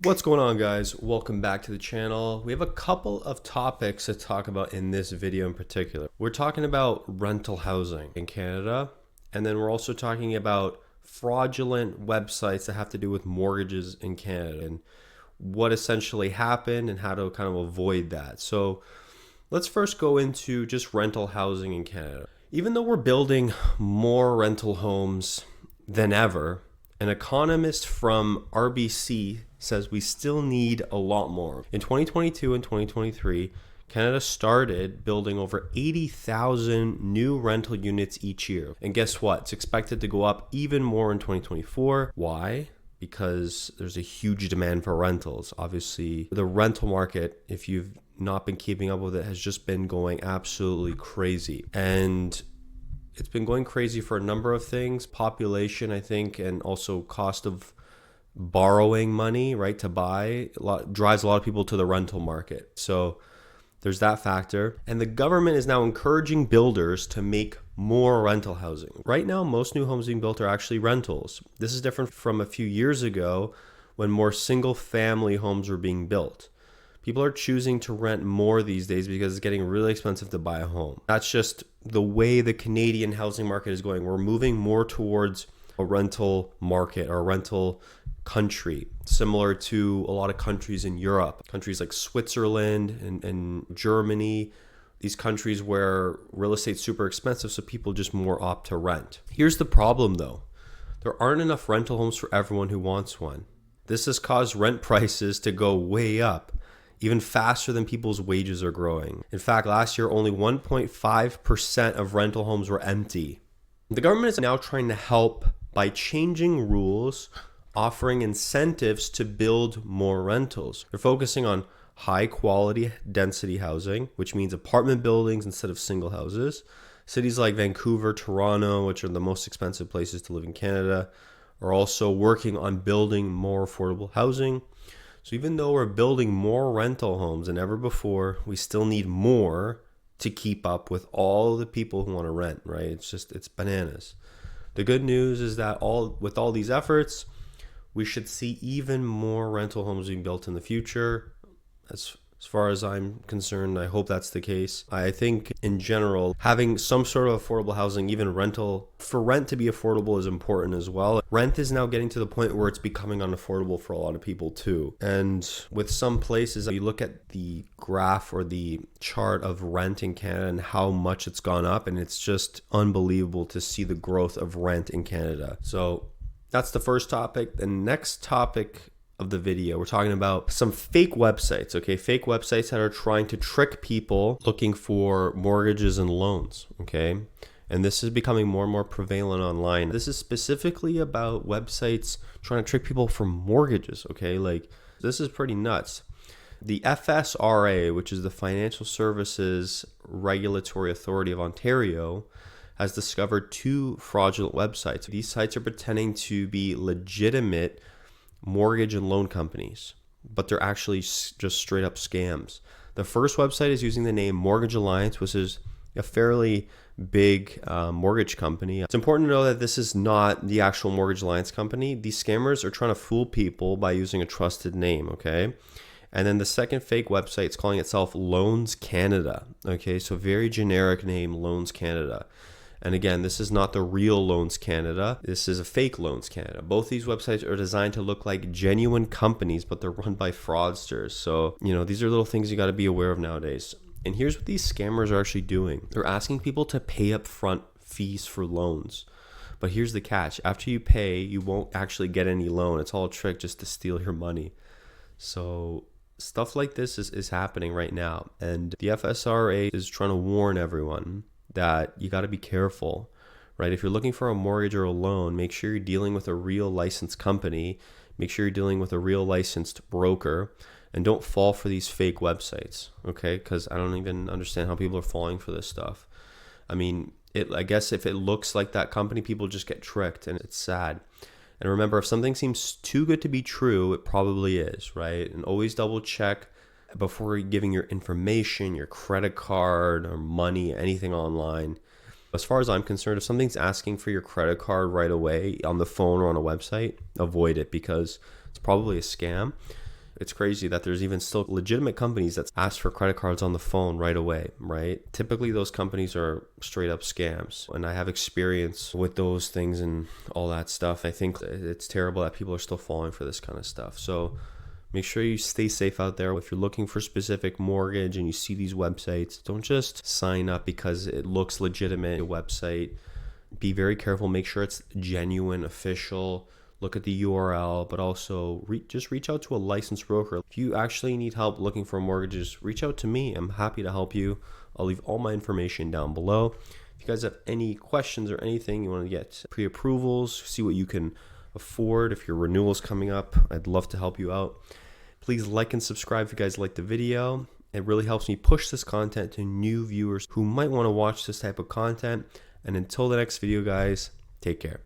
What's going on, guys? Welcome back to the channel. We have a couple of topics to talk about in this video in particular. We're talking about rental housing in Canada, and then we're also talking about fraudulent websites that have to do with mortgages in Canada and what essentially happened and how to kind of avoid that. So let's first go into just rental housing in Canada. Even though we're building more rental homes than ever, an economist from RBC says we still need a lot more. In 2022 and 2023, Canada started building over 80,000 new rental units each year. And guess what? It's expected to go up even more in 2024. Why? Because there's a huge demand for rentals. Obviously, the rental market, if you've not been keeping up with it, has just been going absolutely crazy. And it's been going crazy for a number of things, population, I think, and also cost of borrowing money, right, to buy drives a lot of people to the rental market. So there's that factor. And the government is now encouraging builders to make more rental housing. Right now, most new homes being built are actually rentals. This is different from a few years ago when more single family homes were being built. People are choosing to rent more these days because it's getting really expensive to buy a home. That's just the way the Canadian housing market is going. We're moving more towards a rental market or a rental country, similar to a lot of countries in Europe, countries like Switzerland and Germany, these countries where real estate's super expensive, so people just more opt to rent. Here's the problem though. There aren't enough rental homes for everyone who wants one. This has caused rent prices to go way up, even faster than people's wages are growing. In fact, last year, only 1.5% of rental homes were empty. The government is now trying to help by changing rules, offering incentives to build more rentals. They're focusing on high quality density housing, which means apartment buildings instead of single houses. Cities like Vancouver, Toronto, which are the most expensive places to live in Canada, are also working on building more affordable housing. So even though we're building more rental homes than ever before, we still need more to keep up with all the people who want to rent, right? It's bananas. The good news is that with all these efforts, we should see even more rental homes being built in the future. As far as I'm concerned, I hope that's the case. I think in general, having some sort of affordable housing, even rental, for rent to be affordable is important as well. Rent is now getting to the point where it's becoming unaffordable for a lot of people too. And with some places, you look at the graph or the chart of rent in Canada and how much it's gone up, and it's just unbelievable to see the growth of rent in Canada. So that's the first topic. The next topic of the video, we're talking about some fake websites, okay? Fake websites that are trying to trick people looking for mortgages and loans, okay? And this is becoming more and more prevalent online. This is specifically about websites trying to trick people for mortgages, okay? Like, this is pretty nuts. The FSRA, which is the Financial Services Regulatory Authority of Ontario, has discovered two fraudulent websites. These sites are pretending to be legitimate mortgage and loan companies, but they're actually just straight up scams. The first website is using the name Mortgage Alliance, which is a fairly big mortgage company. It's important to know that this is not the actual Mortgage Alliance company. These scammers are trying to fool people by using a trusted name, okay? And then the second fake website is calling itself Loans Canada, okay? So very generic name, Loans Canada. And again, this is not the real Loans Canada. This is a fake Loans Canada. Both these websites are designed to look like genuine companies, but they're run by fraudsters. So, these are little things you got to be aware of nowadays. And here's what these scammers are actually doing. They're asking people to pay upfront fees for loans. But here's the catch. After you pay, you won't actually get any loan. It's all a trick just to steal your money. So stuff like this is happening right now. And the FSRA is trying to warn everyone that you got to be careful, right? If you're looking for a mortgage or a loan, make sure you're dealing with a real licensed company. Make sure you're dealing with a real licensed broker, and don't fall for these fake websites, okay? Because I don't even understand how people are falling for this stuff. I mean, I guess if it looks like that company, people just get tricked, and it's sad. And remember, if something seems too good to be true, it probably is, right? And always double check before giving your information, your credit card or money, anything online. As far as I'm concerned, if something's asking for your credit card right away on the phone or on a website, avoid it because it's probably a scam. It's crazy that there's even still legitimate companies that ask for credit cards on the phone right away, right? Typically those companies are straight up scams, and I have experience with those things and all that stuff. I think it's terrible that people are still falling for this kind of stuff. So make sure you stay safe out there. If you're looking for specific mortgage and you see these websites, don't just sign up because it looks legitimate, a website. Be very careful, make sure it's genuine, official. Look at the URL, but also just reach out to a licensed broker. If you actually need help looking for mortgages, reach out to me. I'm happy to help you. I'll leave all my information down below. If you guys have any questions or anything, you want to get pre-approvals, see what you can afford. If your renewal's coming up, I'd love to help you out. Please like and subscribe if you guys like the video. It really helps me push this content to new viewers who might want to watch this type of content. And until the next video, guys, take care.